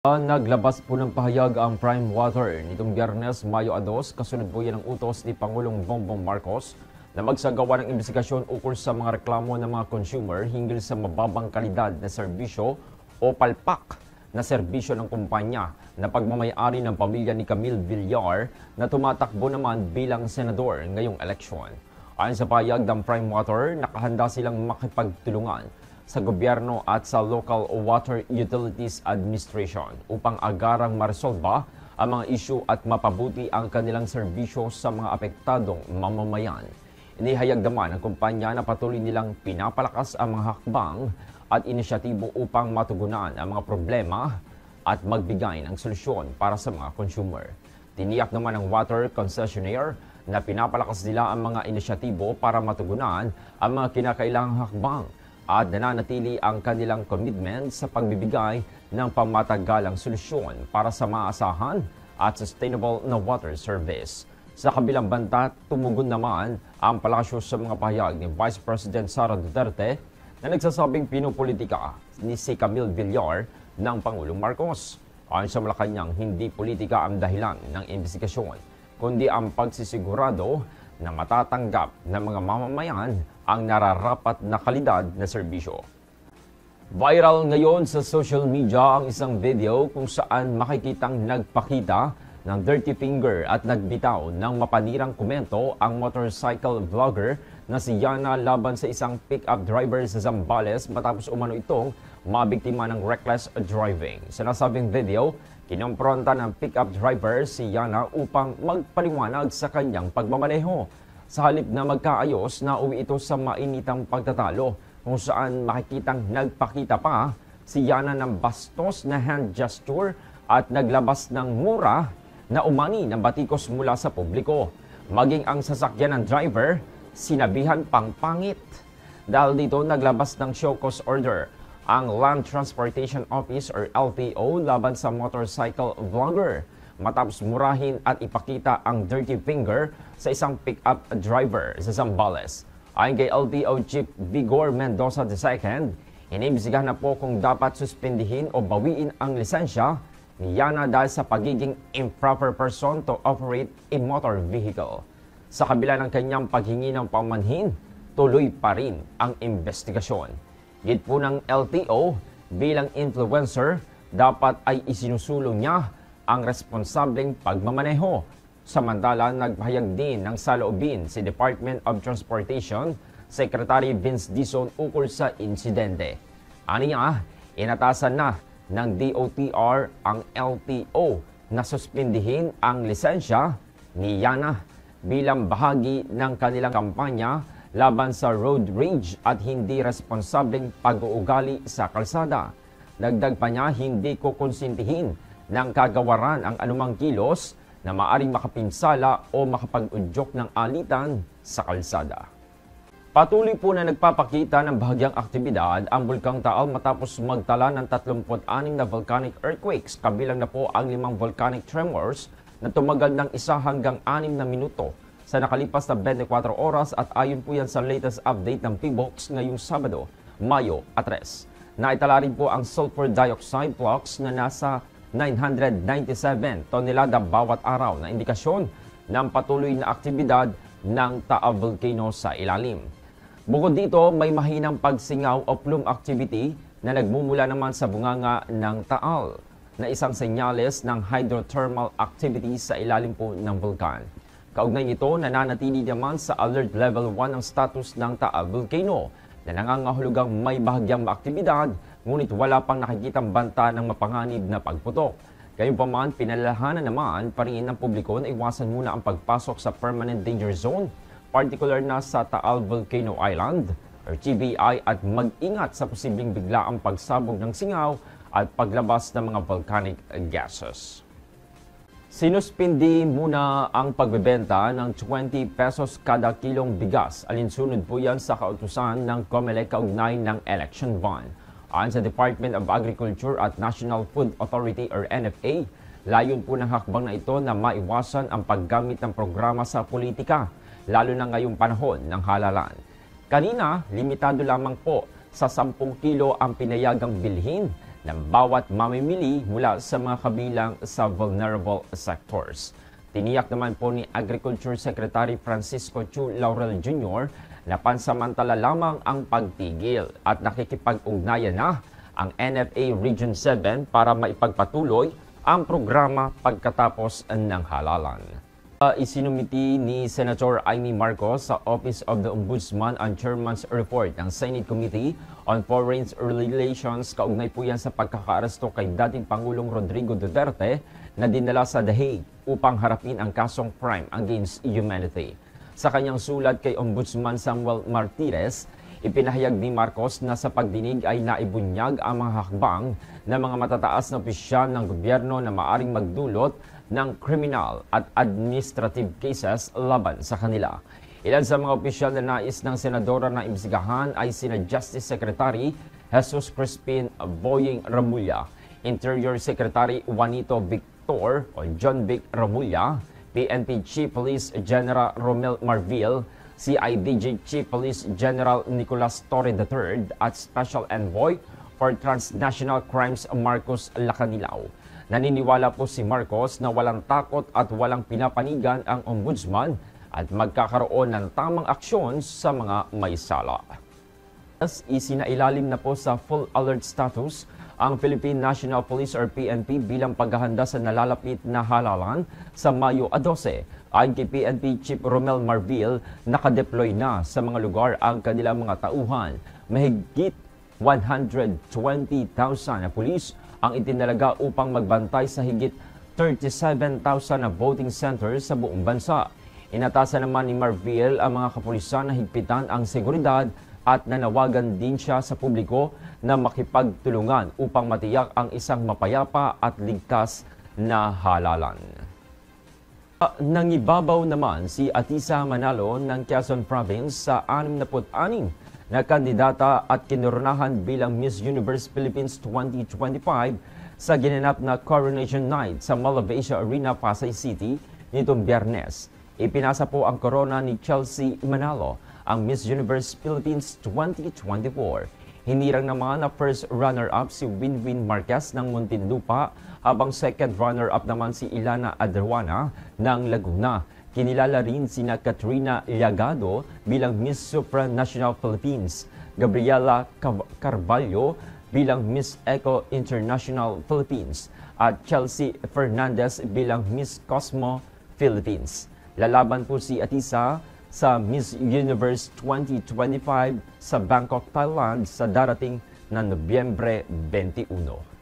Naglabas po ng pahayag ang Prime Water nitong Biyernes, Mayo 2, kasunod po yan ang utos ni Pangulong Bongbong Marcos na magsagawa ng investigasyon ukol sa mga reklamo ng mga consumer hinggil sa mababang kalidad na serbisyo o palpak na serbisyo ng kumpanya na pagmamayari ng pamilya ni Camille Villar na tumatakbo naman bilang senador ngayong eleksyon. Ayon sa pahayag ng Prime Water, nakahanda silang makipagtulungan sa gobyerno at sa Local Water Utilities Administration upang agarang maresolba ang mga isyu at mapabuti ang kanilang serbisyo sa mga apektadong mamamayan. Inihayag naman ng kumpanya na patuloy nilang pinapalakas ang mga hakbang at inisyatibo upang matugunan ang mga problema at magbigay ng solusyon para sa mga consumer. Tiniyak naman ng water concessionaire na pinapalakas nila ang mga inisyatibo para matugunan ang mga kinakailangang hakbang at nananatili ang kanilang commitment sa pagbibigay ng pamatagalang solusyon para sa maasahan at sustainable na water service. Sa kabilang banta, tumugon naman ang palasyo sa mga pahayag ni Vice President Sara Duterte na nagsasabing pinupolitika ni si Camille Villar ng Pangulong Marcos. Ayon sa Malacanang, hindi politika ang dahilan ng investigasyon, kundi ang pagsisigurado na matatanggap ng mga mamamayan ang nararapat na kalidad na serbisyo. Viral ngayon sa social media ang isang video kung saan makikitang nagpakita ng dirty finger at nagbitaw ng mapanirang komento ang motorcycle vlogger na si Yana laban sa isang pick-up driver sa Zambales matapos umano itong mabiktima ng reckless driving. Sa nasabing video, kinompronta ng pick-up driver si Yana upang magpaliwanag sa kanyang pagmamaneho. Sa halip na magkaayos, nauwi ito sa mainitang pagtatalo kung saan makikitang nagpakita pa si Yana ng bastos na hand gesture at naglabas ng mura na umani ng batikos mula sa publiko. Maging ang sasakyan ng driver, sinabihan pang pangit. Dahil dito, naglabas ng show cause order ang Land Transportation Office or LTO laban sa motorcycle vlogger matapos murahin at ipakita ang dirty finger sa isang pick-up driver sa Zambales. Ayon kay LTO Chief Vigor Mendoza II, inimbisigahan na po kung dapat suspindihin o bawiin ang lisensya ni Yana dahil sa pagiging improper person to operate a motor vehicle. Sa kabila ng kanyang paghingi ng pamanhin, tuloy pa rin ang investigasyon. Git po ng LTO, bilang influencer, dapat ay isinusulong niya ang responsableng pagmamaneho. Samantala, nagpahayag din ng saloobin si Department of Transportation Secretary Vince Dizon ukol sa insidente. Aniya, inatasan na ng DOTR ang LTO na suspindihin ang lisensya ni Yana bilang bahagi ng kanilang kampanya laban sa road rage at hindi responsableng pag-uugali sa kalsada. Dagdag pa niya, hindi kukonsintihin ng kagawaran ang anumang kilos na maaring makapinsala o makapag-udyok ng alitan sa kalsada. Patuloy po na nagpapakita ng bahagyang aktibidad ang Bulkang Taal matapos magtala ng 36 na volcanic earthquakes, kabilang na po ang 5 volcanic tremors na tumagal ng 1 hanggang 6 na minuto sa nakalipas na 24 oras at ayon po yan sa latest update ng PBOX ngayong Sabado, Mayo 3. Naitala rin po ang sulfur dioxide flux na nasa 997 tonelada bawat araw na indikasyon ng patuloy na aktibidad ng Taal Volcano sa ilalim. Bukod dito, may mahinang pagsingaw o plume activity na nagmumula naman sa bunganga ng Taal na isang senyales ng hydrothermal activity sa ilalim po ng vulkan. Kaugnay nito, nananatili naman sa alert level 1 ang status ng Taal Volcano na nangangahulugang may bahagyang aktibidad ngunit wala pang nakikitang banta ng mapanganib na pagputok. Gayunpaman, pinalalahanan naman pa rin ng publiko na iwasan muna ang pagpasok sa permanent danger zone, particular na sa Taal Volcano Island or TVI at mag-ingat sa posibleng biglaang pagsabog ng singaw at paglabas ng mga volcanic gases. Sinuspindi muna ang pagbebenta ng 20 pesos kada kilong bigas. Alinsunod po yan sa kautusan ng COMELEC kaugnay ng election bond. Ayon sa Department of Agriculture at National Food Authority or NFA, layon po ng hakbang na ito na maiwasan ang paggamit ng programa sa politika, lalo na ngayong panahon ng halalan. Kanina, limitado lamang po sa 10 kilo ang pinayagang bilhin ng bawat mamimili mula sa mga kabilang sa vulnerable sectors. Tiniyak naman po ni Agriculture Secretary Francisco Chu Laurel Jr. na pansamantala lamang ang pagtigil at nakikipag-ugnayan na ang NFA Region 7 para maipagpatuloy ang programa pagkatapos ng halalan. Isinumiti ni Senator Amy Marcos sa Office of the Ombudsman ang Chairman's Report ng Senate Committee on Foreign Relations. Kaugnay po yan sa pagkakaaresto kay dating Pangulong Rodrigo Duterte na dinala sa The Hague upang harapin ang kasong crime against humanity. Sa kanyang sulat kay Ombudsman Samuel Martires, ipinahayag ni Marcos na sa pagdinig ay naibunyag ang mga hakbang ng mga matataas na opisyal ng gobyerno na maaring magdulot ng criminal at administrative cases laban sa kanila. Ilan sa mga opisyal na nais ng senadora na imbestigahan ay sina Justice Secretary Jesus Crispin Boying Ramulla, Interior Secretary Juanito Victor o John Vic Ramulla, PNP Chief Police General Romel Marvil, CIDG Chief Police General Nicolas Torre III at Special Envoy for Transnational Crimes Marcos Lacanilao. Naniniwala po si Marcos na walang takot at walang pinapanigan ang ombudsman at magkakaroon ng tamang aksyon sa mga may sala. Isinailalim na po sa full alert status ang Philippine National Police or PNP bilang paghahanda sa nalalapit na halalan sa Mayo 12. Ayon kay PNP Chief Romel Marvil, nakadeploy na sa mga lugar ang kanilang mga tauhan. Mahigit 120,000 na pulis ang itinalaga upang magbantay sa higit 37,000 na voting centers sa buong bansa. Inatasan naman ni Marvil ang mga kapulisan na higpitan ang seguridad at nanawagan din siya sa publiko na makipagtulungan upang matiyak ang isang mapayapa at ligtas na halalan. Nangibabaw naman si Atisa Manalo ng Quezon Province sa 66 na kandidata at kinoronahan bilang Miss Universe Philippines 2025 sa ginanap na Coronation Night sa Mall of Asia Arena, Pasay City nitong Biyernes. Ipinasa po ang korona ni Chelsea Manalo, ang Miss Universe Philippines 2024. Hinirang naman na first runner-up si Winwin Marquez ng Muntinlupa, habang second runner-up naman si Ilana Adrawana ng Laguna. Kinilala rin sina Katrina Llagado bilang Miss Supranational Philippines, Gabriela Carvalho bilang Miss Eco International Philippines, at Chelsea Fernandez bilang Miss Cosmo Philippines. Lalaban po si Atisa sa Miss Universe 2025 sa Bangkok, Thailand sa darating na Nobyembre 21.